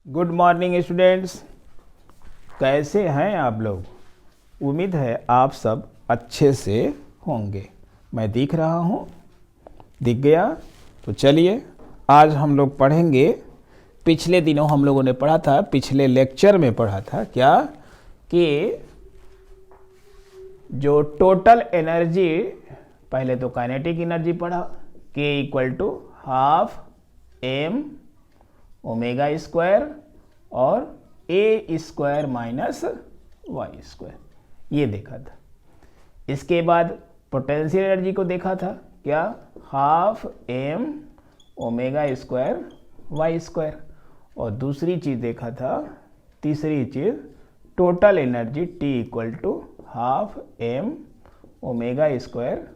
Good morning students, कैसे हैं आप लोग। उम्मीद है आप सब अच्छे से होंगे। मैं दिख रहा हूँ, दिख गया। तो चलिए आज हम लोग पढ़ेंगे। पिछले दिनों हम लोगों ने पढ़ा था, पिछले लेक्चर में पढ़ा था क्या कि जो टोटल एनर्जी, पहले तो काइनेटिक एनर्जी पढ़ा, K equal to half M omega square और A square minus Y square, ये देखा था। इसके बाद पोटेंशियल एनर्जी को देखा था क्या, half M omega square Y square. और दूसरी चीज़ देखा था, तीसरी चीज़ total energy T equal to half M omega square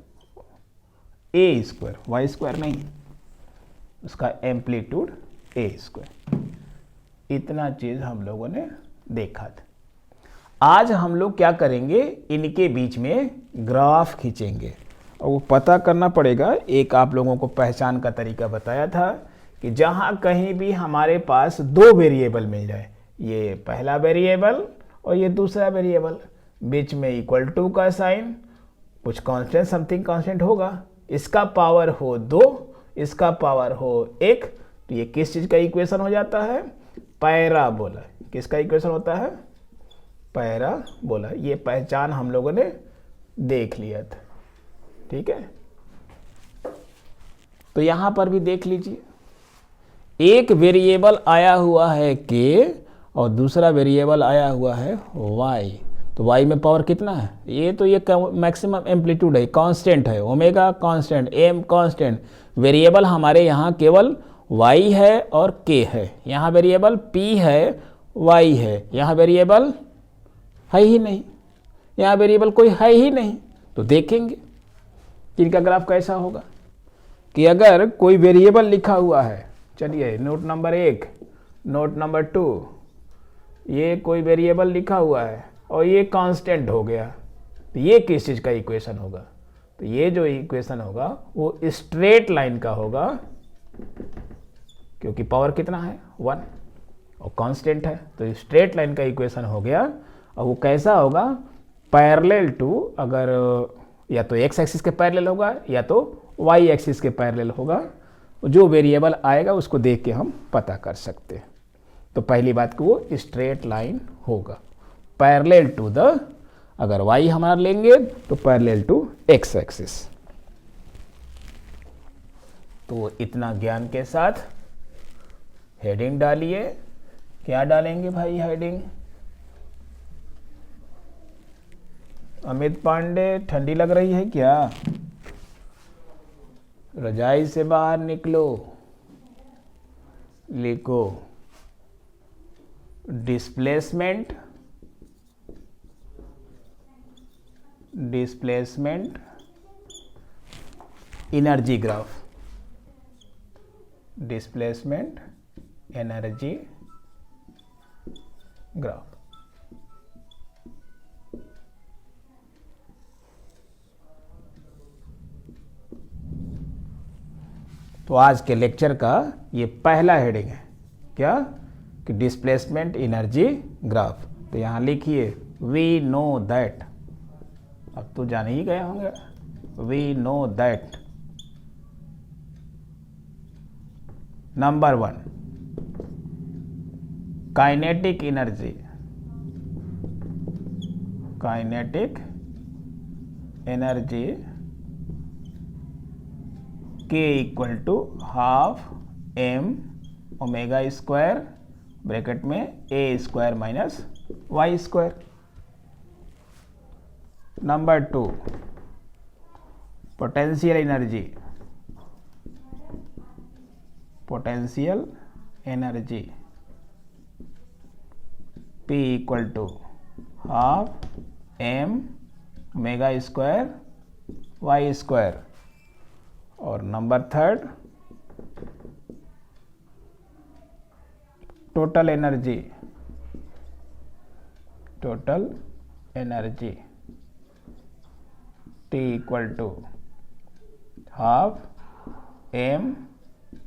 A square, Y square नहीं, उसका एम्पलीट्यूड ए स्क्वायर। इतना चीज़ हम लोगों ने देखा था। आज हम लोग क्या करेंगे, इनके बीच में ग्राफ खींचेंगे और वो पता करना पड़ेगा। एक आप लोगों को पहचान का तरीका बताया था कि जहाँ कहीं भी हमारे पास दो वेरिएबल मिल जाए, ये पहला वेरिएबल और ये दूसरा वेरिएबल, बीच में इक्वल टू का साइन, कुछ कांस्टेंट समथिंग कांस्टेंट होगा, इसका पावर हो 2, इसका पावर हो 1, तो ये किस चीज़ का इक्वेशन हो जाता है, पैराबोला। किसका इक्वेशन होता है, पैराबोला। ये पहचान हम लोगों ने देख लिया था, ठीक है। तो यहां पर भी देख लीजिए, एक वेरिएबल आया हुआ है के और दूसरा वेरिएबल आया हुआ है y। तो y में पावर कितना है, ये मैक्सिमम एम्पलीट्यूड है, कांस्टेंट है, omega constant, m constant. Variable हमारे यहाँ केवल y है और k है। यहाँ वेरिएबल p है, y है, यहाँ वेरिएबल है ही नहीं, यहाँ वेरिएबल कोई है ही नहीं। तो देखेंगे कि इनका ग्राफ कैसा होगा कि अगर कोई वेरिएबल लिखा हुआ है, चलिए नोट नंबर 1, नोट नंबर 2, ये कोई वेरिएबल लिखा हुआ है और ये कांस्टेंट हो गया, तो ये किस चीज़ का इक्वेशन होगा, तो ये जो इक्वेशन होगा वो स्ट्रेट लाइन का होगा, क्योंकि पावर कितना है 1 और कांस्टेंट है, तो स्ट्रेट लाइन का इक्वेशन हो गया। और वो कैसा होगा, पैरेलल टू, अगर या तो एक्स एक्सिस के पैरेलल होगा या तो वाई एक्सिस के पैरेलल होगा। जो वेरिएबल आएगा उसको देख के हम पता कर सकते हैं। तो पहली बात कि वो स्ट्रेट लाइन होगा, पैरेलल टू द, अगर y हमारा लेंगे तो पैरेलल टू x एक्सिस। तो इतना ज्ञान के साथ हेडिंग डालिए। क्या डालेंगे भाई हेडिंग, अमित पांडे, ठंडी लग रही है क्या, रजाई से बाहर निकलो। लिखो displacement, displacement energy graph, displacement energy graph. तो आज के लेक्चर का ये पहला हेडिंग है क्या, कि डिस्प्लेसमेंट एनर्जी ग्राफ। तो यहाँ लिखिए वी नो दैट, अब तो जान ही गए होंगे, we know that number 1, kinetic energy, kinetic energy के equal to half M omega square bracket में A square minus Y square. Number 2, potential energy, potential energy P equal to half M omega square Y square. और number 3, total energy, total energy T equal to half M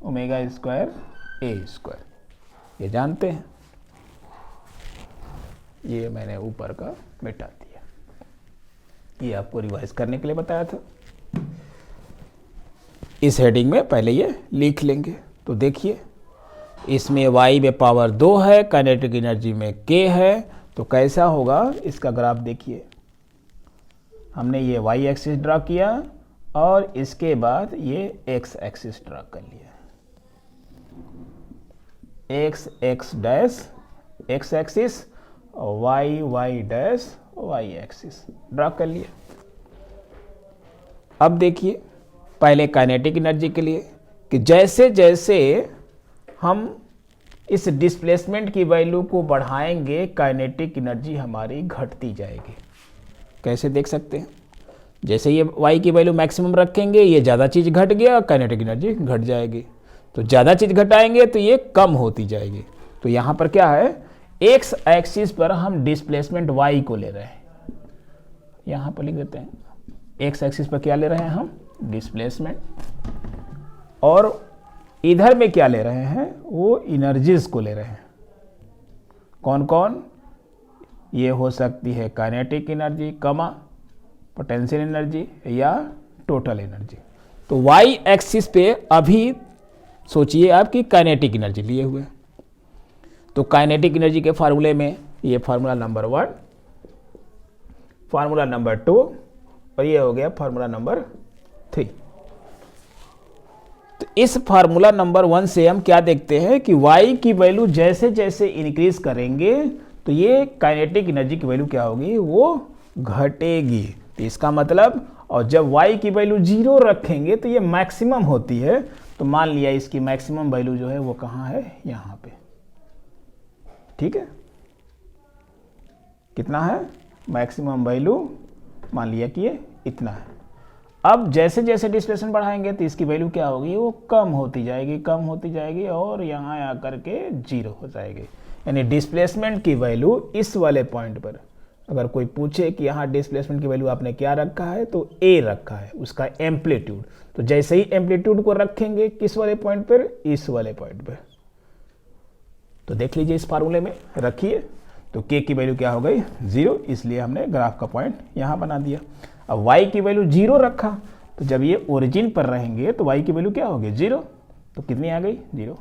omega square A square. ये जानते हैं, ये मैंने ऊपर का मिटा दिया, ये आपको रिवाइज करने के लिए बताया था। इस हेडिंग में पहले ये लिख लेंगे। तो देखिए इसमें y में पावर 2 है, काइनेटिक एनर्जी में k है, तो कैसा होगा इसका ग्राफ देखिए। हमने ये y एक्सिस ड्रा किया और इसके बाद ये x एक्सिस ड्रा कर लिया, x डैश x एक्सिस और y dash y axis draw कर लिया। अब देखिए पहले काइनेटिक एनर्जी के लिए कि जैसे जैसे हम इस डिस्प्लेसमेंट की वैल्यू को बढ़ाएंगे काइनेटिक एनर्जी हमारी घटती जाएगी। कैसे देख सकते हैं, जैसे ये y की वैल्यू मैक्सिमम रखेंगे, ये ज़्यादा चीज़ घट गया, काइनेटिक एनर्जी घट जाएगी। तो ज़्यादा चीज़ घटाएंगे तो ये कम होती जाएगी। तो यहाँ पर क्या है, x एक्सिस पर हम डिस्प्लेसमेंट y को ले रहे हैं, यहाँ पर लिख देते हैं। x एक्सिस पर क्या ले रहे हैं हम, डिस्प्लेसमेंट, और इधर में क्या ले रहे हैं, वो एनर्जीज को ले रहे हैं। कौन कौन, ये हो सकती है काइनेटिक एनर्जी, कमा पोटेंशियल एनर्जी या टोटल एनर्जी। तो y एक्सिस पे अभी सोचिए आपकी काइनेटिक एनर्जी लिए हुए, तो काइनेटिक एनर्जी के फार्मूले में ये फार्मूला नंबर 1, फार्मूला नंबर 2 और ये हो गया फार्मूला नंबर 3। तो इस फार्मूला नंबर 1 से हम क्या देखते हैं कि y की वैल्यू जैसे जैसे इंक्रीज करेंगे तो ये काइनेटिक एनर्जी की वैल्यू क्या होगी, वो घटेगी। तो इसका मतलब, और जब y की वैल्यू 0 रखेंगे तो ये मैक्सिमम होती है। तो मान लिया इसकी मैक्सिमम वैल्यू जो है वो कहाँ है, यहाँ पे, ठीक है। कितना है मैक्सिमम वैल्यू, मान लिया कि ये इतना है। अब जैसे जैसे डिस्प्लेसमेंट बढ़ाएंगे तो इसकी वैल्यू क्या होगी, वो कम होती जाएगी, कम होती जाएगी और यहाँ आकर के 0 हो जाएगी। यानी डिस्प्लेसमेंट की वैल्यू इस वाले पॉइंट पर, अगर कोई पूछे कि यहाँ डिस्प्लेसमेंट की वैल्यू आपने क्या रखा है, तो a रखा है, उसका एम्पलीट्यूड। तो जैसे ही एम्पलीट्यूड को रखेंगे किस वाले पॉइंट पर, इस वाले पॉइंट पर। तो देख लीजिए इस फार्मूले में रखिए, तो k की वैल्यू क्या हो गई, 0, इसलिए हमने ग्राफ का पॉइंट यहाँ बना दिया। अब y की वैल्यू 0 रखा, तो जब ये ओरिजिन पर रहेंगे तो y की वैल्यू क्या होगी, 0। तो कितनी आ गई, 0।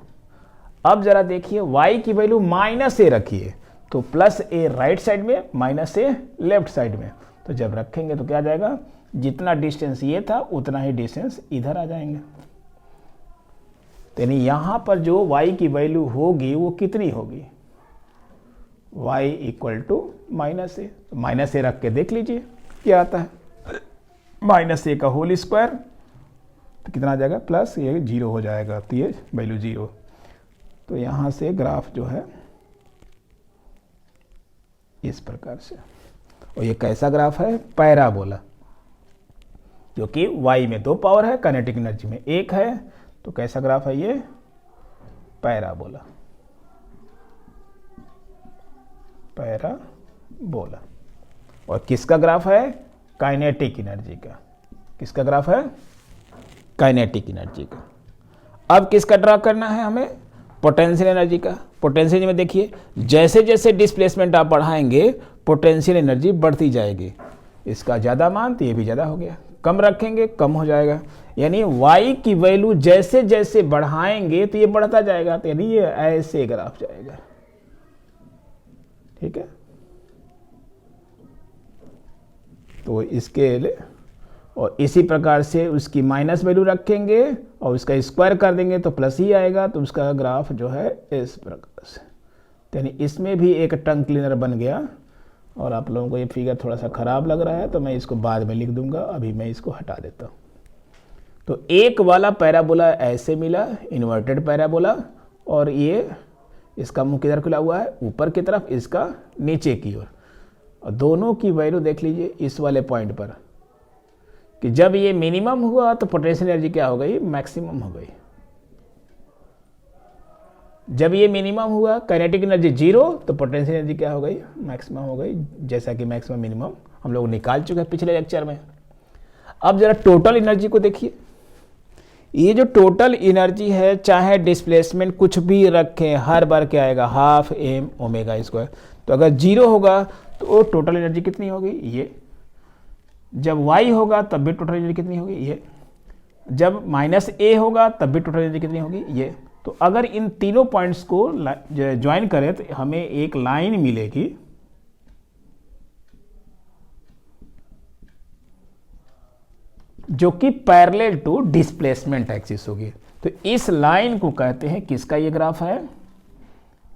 अब जरा देखिए y की वैल्यू -a रखिए, तो +a राइट साइड में, -a लेफ्ट साइड में। तो जब रखेंगे तो क्या आ जाएगा, जितना डिस्टेंस ये था उतना ही डिस्टेंस इधर आ जाएंगे। तो यानी यहाँ पर जो y की वैल्यू होगी वो कितनी होगी, y इक्वल टू -a। तो -a रख के देख लीजिए क्या आता है, -a का होल स्क्वायर, तो कितना आ जाएगा, प्लस ये 0 हो जाएगा, तो ये वैल्यू 0। तो यहाँ से ग्राफ जो है इस प्रकार से, और ये कैसा ग्राफ है, पैराबोला, क्योंकि y में 2 पावर है, काइनेटिक एनर्जी में 1 है। तो कैसा ग्राफ है ये, पैराबोला, पैराबोला। और किसका ग्राफ है, काइनेटिक एनर्जी का। किसका ग्राफ है, काइनेटिक एनर्जी का। अब किसका ड्रा करना है हमें, पोटेंशियल एनर्जी का। पोटेंशियल एनर्जी में देखिए जैसे जैसे डिस्प्लेसमेंट आप बढ़ाएंगे पोटेंशियल एनर्जी बढ़ती जाएगी। इसका ज़्यादा मान तो ये भी ज़्यादा हो गया, कम रखेंगे कम हो जाएगा। यानी y की वैल्यू जैसे जैसे बढ़ाएंगे तो ये बढ़ता जाएगा, तो यानी ये ऐसे ग्राफ जाएगा, ठीक है। तो इसके लिए, और इसी प्रकार से उसकी माइनस वैल्यू रखेंगे और उसका स्क्वायर कर देंगे तो प्लस ही आएगा। तो उसका ग्राफ जो है इस प्रकार से, यानी इसमें भी एक टंग क्लीनर बन गया। और आप लोगों को ये फिगर थोड़ा सा ख़राब लग रहा है तो मैं इसको बाद में लिख दूंगा, अभी मैं इसको हटा देता हूँ। तो एक वाला पैराबोला ऐसे मिला, इन्वर्टेड पैराबोला, और ये इसका मुंह किधर खुला हुआ है, ऊपर की तरफ, इसका नीचे की ओर। और दोनों की वैल्यू देख लीजिए इस वाले पॉइंट पर, कि जब ये मिनिमम हुआ तो पोटेंशियल एनर्जी क्या हो गई, मैक्सिमम हो गई। जब ये मिनिमम हुआ, काइनेटिक एनर्जी 0, तो पोटेंशियल एनर्जी क्या हो गई, मैक्सिमम हो गई, जैसा कि मैक्सिमम मिनिमम हम लोग निकाल चुके हैं पिछले लेक्चर में। अब जरा टोटल एनर्जी को देखिए, ये जो टोटल एनर्जी है, चाहे डिस्प्लेसमेंट कुछ भी रखें, हर बार क्या आएगा, हाफ एम ओमेगा स्क्वायर। तो अगर जीरो होगा तो टोटल एनर्जी कितनी होगी, ये। जब y होगा तब भी टोटल एनर्जी कितनी होगी, ये। जब -a होगा तब भी टोटल एनर्जी कितनी होगी, ये। तो अगर इन तीनों पॉइंट्स को ज्वाइन करें तो हमें एक लाइन मिलेगी जो कि पैरेलल टू डिस्प्लेसमेंट एक्सिस होगी। तो इस लाइन को कहते हैं, किसका ये ग्राफ है,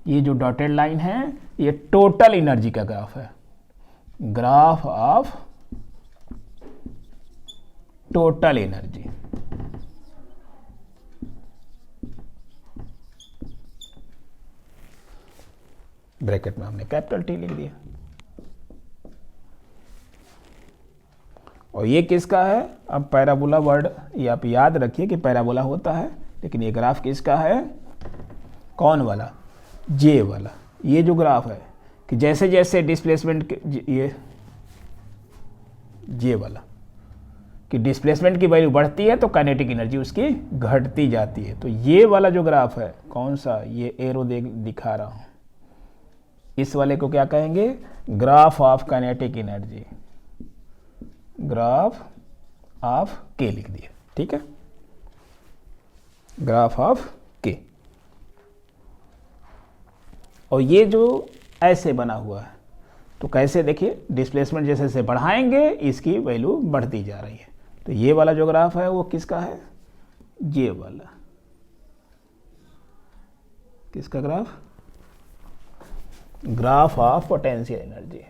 ये जो डॉटेड लाइन है ये टोटल एनर्जी का ग्राफ है, graph of total energy. Bracket में हमने कैपिटल टी लिख दिया। और ये किसका है, अब पैराबोला वर्ड ये आप याद रखिए कि पैराबोला होता है, लेकिन ये ग्राफ किसका है, कौन वाला, जे वाला। ये जो ग्राफ है कि जैसे जैसे डिस्प्लेसमेंट ये जे वाला कि डिस्प्लेसमेंट की वैल्यू बढ़ती है तो काइनेटिक एनर्जी उसकी घटती जाती है। तो ये वाला जो ग्राफ है, कौन सा, ये एरो दिखा रहा हूं, इस वाले को क्या कहेंगे, graph of kinetic energy, graph of के लिख दिया, ठीक है, ग्राफ ऑफ के। और ये जो ऐसे बना हुआ है, तो कैसे, देखिए डिस्प्लेसमेंट जैसे जैसे बढ़ाएंगे इसकी वैल्यू बढ़ती जा रही है। तो ये वाला जो ग्राफ है वो किसका है, ये वाला, किसका graph, graph of potential energy,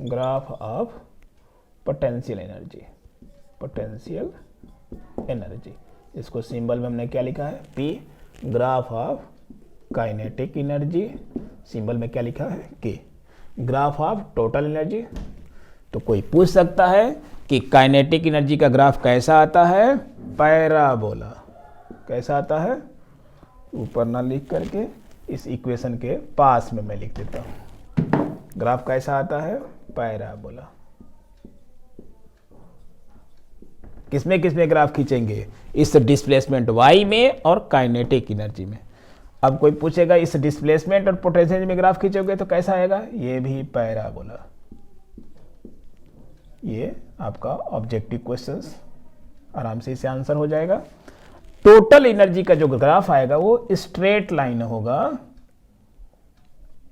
graph of potential energy, potential energy. इसको सिंबल में हमने क्या लिखा है, P। Graph of kinetic energy, symbol में क्या लिखा है, K। Graph of total energy. तो कोई पूछ सकता है कि काइनेटिक एनर्जी का ग्राफ कैसा आता है, पैराबोला। कैसा आता है, ऊपर ना लिख करके इस इक्वेशन के पास में मैं लिख देता हूं, ग्राफ कैसा आता है, पैराबोला। किसमें किसमें ग्राफ खींचेंगे, इस डिस्प्लेसमेंट y में और काइनेटिक एनर्जी में। अब कोई पूछेगा इस डिस्प्लेसमेंट और पोटेंशियल में ग्राफ खींचोगे तो कैसा आएगा, ये भी पैराबोला। ये आपका ऑब्जेक्टिव क्वेश्चंस, आराम से इसे आंसर हो जाएगा। टोटल एनर्जी का जो ग्राफ आएगा वो स्ट्रेट लाइन होगा,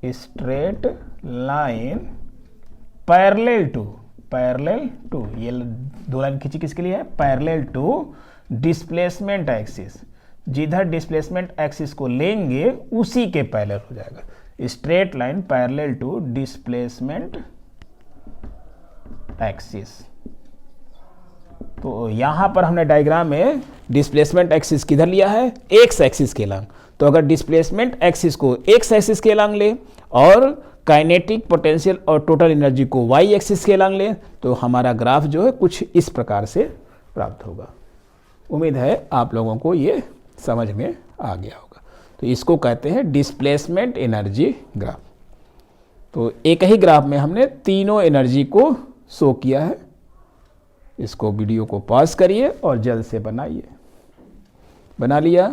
स्ट्रेट लाइन पैरेलल टू, ये दो लाइन खींची किसके लिए है, पैरेलल टू डिस्प्लेसमेंट एक्सिस। जिधर डिस्प्लेसमेंट एक्सिस को लेंगे उसी के पैरेलल हो जाएगा, straight line parallel to displacement axis. तो यहां पर हमने डायग्राम में डिस्प्लेसमेंट एक्सिस किधर लिया है, एक्स एक्सिस के लंग। तो अगर डिस्प्लेसमेंट एक्सिस को एक्स एक्सिस के लंग ले और काइनेटिक पोटेंशियल और टोटल एनर्जी को वाई एक्सिस के लंग ले तो हमारा ग्राफ जो है कुछ इस प्रकार से प्राप्त होगा। उम्मीद है आप लोगों को ये समझ में आ गया होगा। तो इसको कहते हैं डिस्प्लेसमेंट एनर्जी ग्राफ। तो एक ही ग्राफ में हमने तीनों एनर्जी को शो किया है। इसको वीडियो को पॉज करिए और जल्द से बनाइए। बना लिया।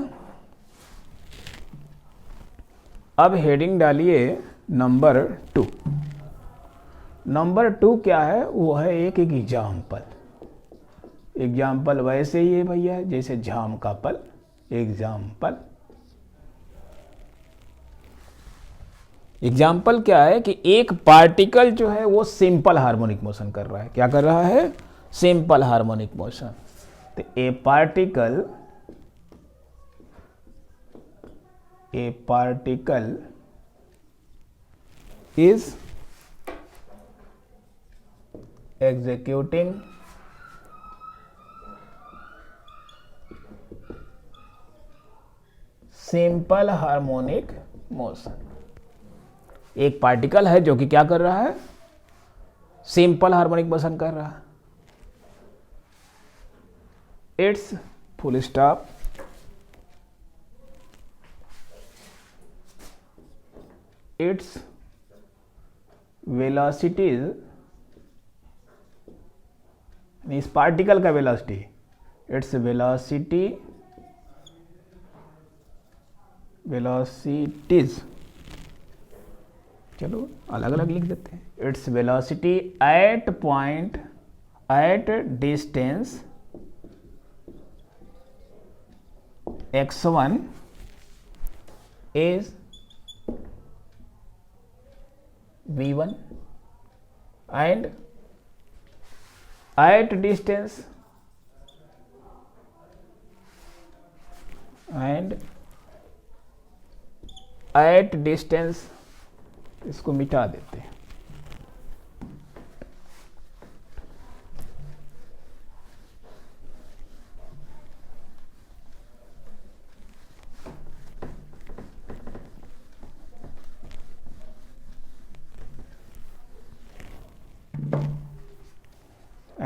अब हेडिंग डालिए नंबर 2। नंबर 2 क्या है, वो है एक एग्जाम्पल। एग्जाम्पल वैसे ही है भैया जैसे जाम का पल। एग्जाम्पल एग्जाम्पल क्या है कि एक पार्टिकल जो है वो सिंपल हार्मोनिक मोशन कर रहा है। क्या कर रहा है, सिंपल हार्मोनिक मोशन। तो a particle is executing simple harmonic motion. एक पार्टिकल है जो कि क्या कर रहा है, सिंपल हार्मोनिक मोशन कर रहा है। It's full stop its velocity, इस पार्टिकल का वेलोसिटी its velocities, चलो अलग अलग लिख देते हैं, its velocity at distance x1 is v1 and at distance इसको मिटा देते हैं,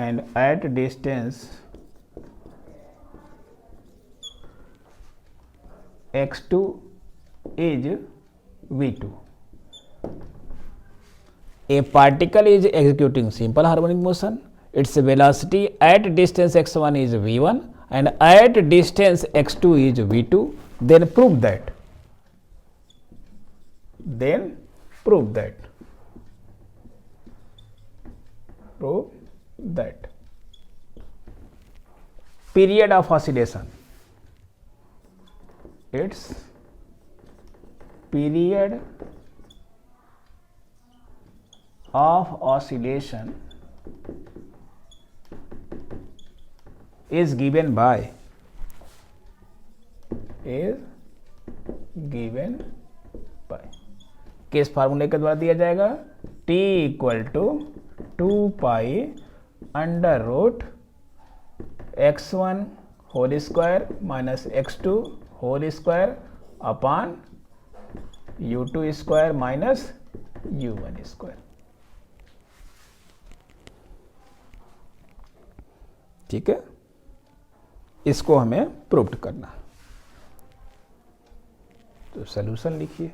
and at distance x2 is v2. A particle is executing simple harmonic motion. Its velocity at distance x1 is v1 and at distance x2 is v2. Then prove that. Prove that. Period of oscillation. Its period of oscillation is given by किस फार्मूले के द्वारा दिया जाएगा, t equal to 2 pi under root x1 whole square minus x2 whole square upon u2 square minus u1 square. ठीक है, इसको हमें प्रूव करना. तो सॉल्यूशन लिखिए.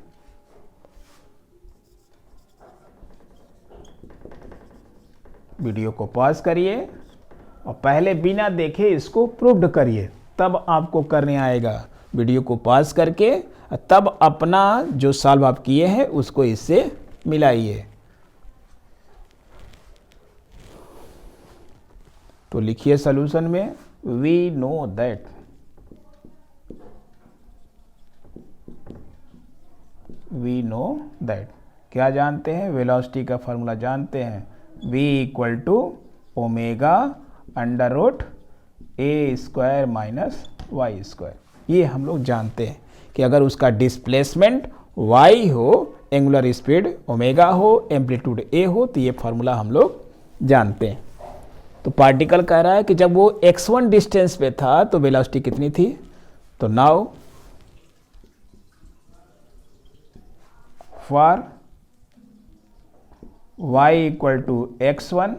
वीडियो को पॉज करिए और पहले बिना देखे इसको प्रूव्ड करिए, तब आपको करने आएगा. वीडियो को पॉज करके तब अपना जो सॉल्व आप किए हैं उसको इससे मिलाइए. तो लिखिए सॉल्यूशन में, वी नो दैट क्या जानते हैं, वेलोसिटी का फॉर्मूला जानते हैं, v equal to omega under root A square minus Y square. ये हम लोग जानते हैं कि अगर उसका डिस्प्लेसमेंट y हो, एंगुलर स्पीड ओमेगा हो, एम्पलीट्यूड a हो, तो ये फार्मूला हम लोग जानते हैं. तो पार्टिकल कह रहा है कि जब वो x1 डिस्टेंस पे था तो वेलोसिटी कितनी थी. तो now for y equal to x1,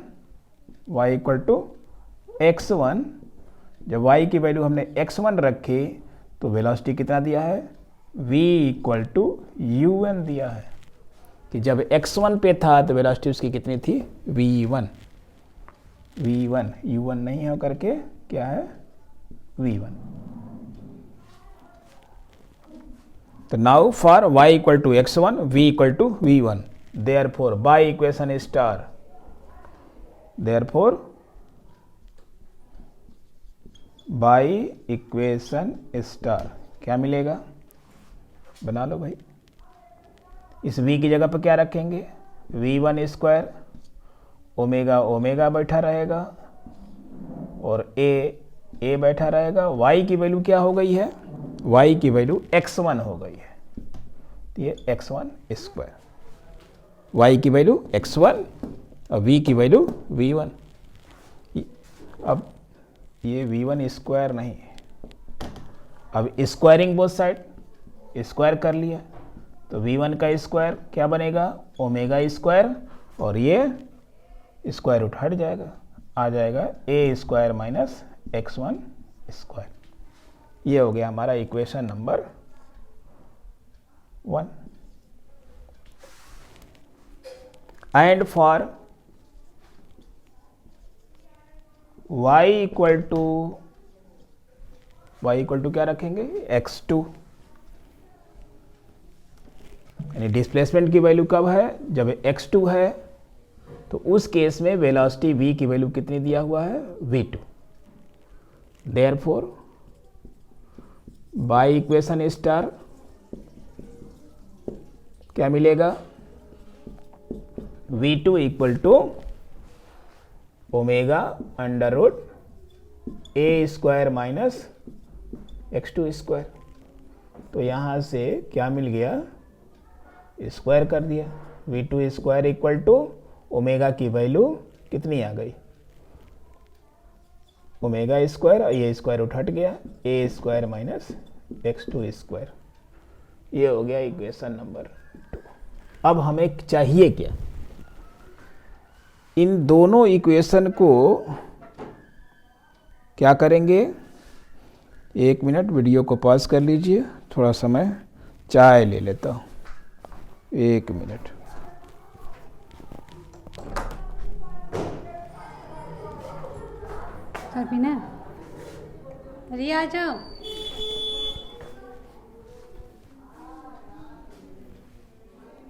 जब y की वैल्यू हमने x1 रखी तो वेलोसिटी कितना दिया है, v इक्वल टू u1 दिया है. कि जब x1 पे था तो वेलोसिटी उसकी कितनी थी, v1, u1 नहीं हो करके क्या है, v1. तो now for y equal to x1, v equal to v1. Therefore by equation star क्या मिलेगा, बना लो भाई. इस v की जगह पर क्या रखेंगे, v1 स्क्वायर, ओमेगा बैठा रहेगा और a बैठा रहेगा. y की वैल्यू क्या हो गई है, y की वैल्यू x1 हो गई है. तो ये x1 स्क्वायर, y की वैल्यू x1 और v की वैल्यू v1. अब ये v1 स्क्वायर नहीं, अब स्क्वायरिंग बोथ साइड, स्क्वायर कर लिया तो v1 का स्क्वायर क्या बनेगा, ओमेगा स्क्वायर, और ये स्क्वायर रूट हट जाएगा, आ जाएगा a square minus x1 square. ये हो गया हमारा equation number 1. And for y equal to y equal to क्या रखेंगे, x2। यानी डिस्प्लेसमेंट की वैल्यू कब है, जब x2 है, तो उस केस में वेलोसिटी v की वैल्यू कितनी दिया हुआ है, v2। Therefore by equation star क्या मिलेगा, v2 equal to omega under root A square minus x2 square. तो यहाँ से क्या मिल गया, स्क्वायर कर दिया, v2 square equal to omega की वैल्यू कितनी आ गई, ओमेगा स्क्वायर, और ये स्क्वायर रूट हट गया, ए स्क्वायर माइनस x2 स्क्वायर। ये हो गया इक्वेशन नंबर 2। अब हमें चाहिए क्या, इन दोनों इक्वेशन को क्या करेंगे, 1 मिनट वीडियो को पॉज कर लीजिए, थोड़ा समय चाय ले लेता हूँ, 1 मिनट। सरबीना, अरे आ जाओ।